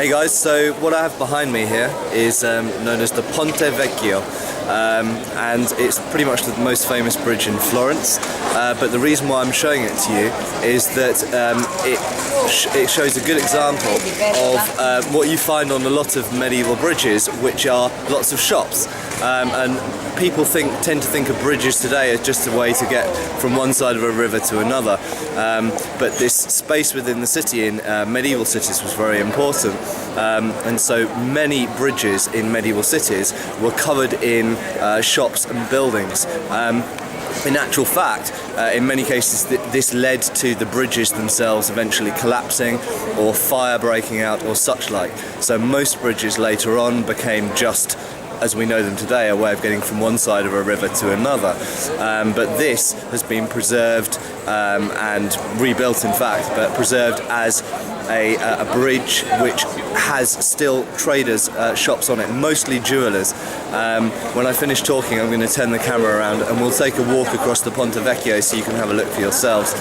Hey guys, so what I have behind me here is known as the Ponte Vecchio, and it's pretty much the most famous bridge in Florence, but the reason why I'm showing it to you is that it shows a good example of what you find on a lot of medieval bridges, which are lots of shops, and people tend to think of bridges today as just a way to get from one side of a river to another, but this space within the city in medieval cities was very important, and so many bridges in medieval cities were covered in shops and buildings. In actual fact, in many cases this led to the bridges themselves eventually collapsing or fire breaking out or such like. So most bridges later on became just, as we know them today, a way of getting from one side of a river to another. But this has been preserved and rebuilt, in fact, but preserved as a bridge which has still traders' shops on it, mostly jewelers. When I finish talking, I'm going to turn the camera around and we'll take a walk across the Ponte Vecchio so you can have a look for yourselves.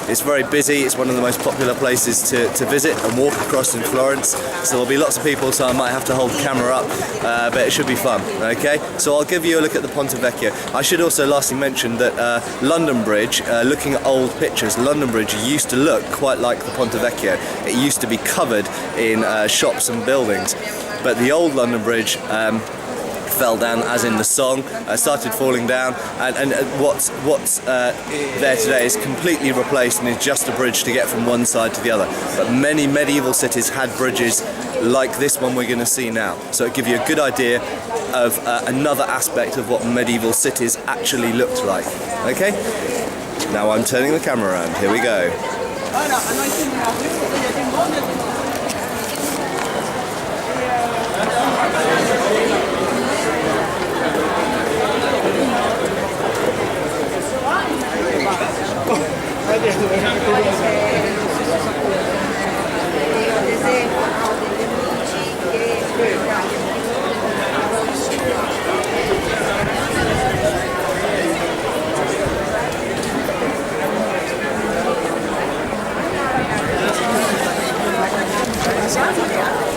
It's very busy, it's one of the most popular places to visit and walk across in Florence, so there'll be lots of people, so I might have to hold the camera up, but it should be fun, okay? So I'll give you a look at the Ponte Vecchio. I should also lastly mention that London Bridge, looking at old pictures, London Bridge used to look quite like the Ponte Vecchio. It used to be covered in shops and buildings, but the old London Bridge fell down, as in the song, started falling down, and what's there today is completely replaced and is just a bridge to get from one side to the other. But many medieval cities had bridges like this one we're going to see now, so it'll give you a good idea of another aspect of what medieval cities actually looked like. Okay, now I'm turning the camera around, here we go.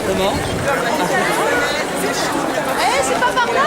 Comment? C'est pas par là?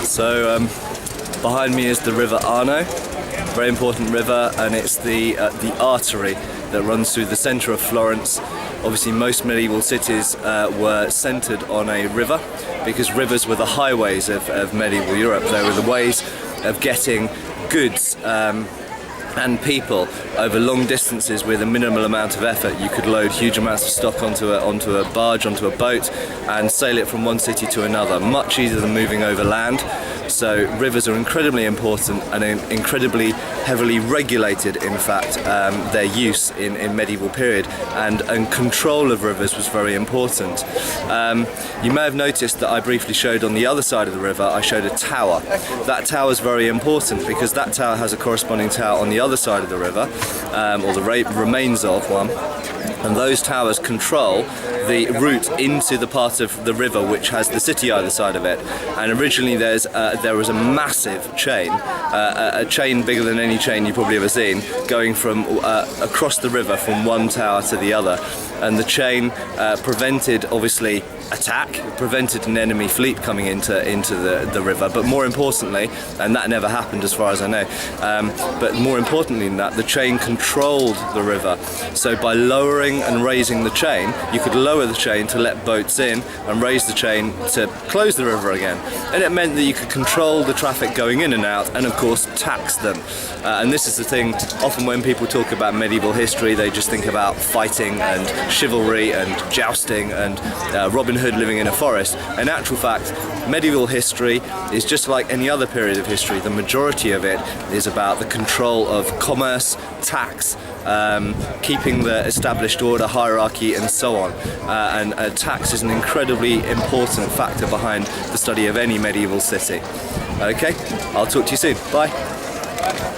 So behind me is the River Arno, very important river, and it's the artery that runs through the centre of Florence. Obviously most medieval cities were centred on a river, because rivers were the highways of medieval Europe. They were the ways of getting goods and people over long distances with a minimal amount of effort. You could load huge amounts of stock onto a barge, onto a boat, and sail it from one city to another, much easier than moving over land. So rivers are incredibly important and incredibly heavily regulated, in fact, their use in medieval period, and control of rivers was very important. You may have noticed that I briefly showed on the other side of the river, I showed a tower. That tower is very important because that tower has a corresponding tower on the other side of the river, or the remains of one, and those towers control the route into the part of the river which has the city either side of it. And originally there was a massive chain, a chain bigger than any chain you've probably ever seen, going from across the river from one tower to the other. And the chain prevented, obviously, attack, prevented an enemy fleet coming into the river, but more importantly, and that never happened as far as I know, but more importantly than that, the chain controlled the river. So by lowering and raising the chain, you could lower the chain to let boats in and raise the chain to close the river again. And it meant that you could control the traffic going in and out, and of course tax them. And this is the thing, often when people talk about medieval history, they just think about fighting and chivalry and jousting and Robin Hood living in a forest. In actual fact, medieval history is just like any other period of history. The majority of it is about the control of commerce, tax, keeping the established order, hierarchy, and so on. And tax is an incredibly important factor behind the study of any medieval city. Okay, I'll talk to you soon. Bye.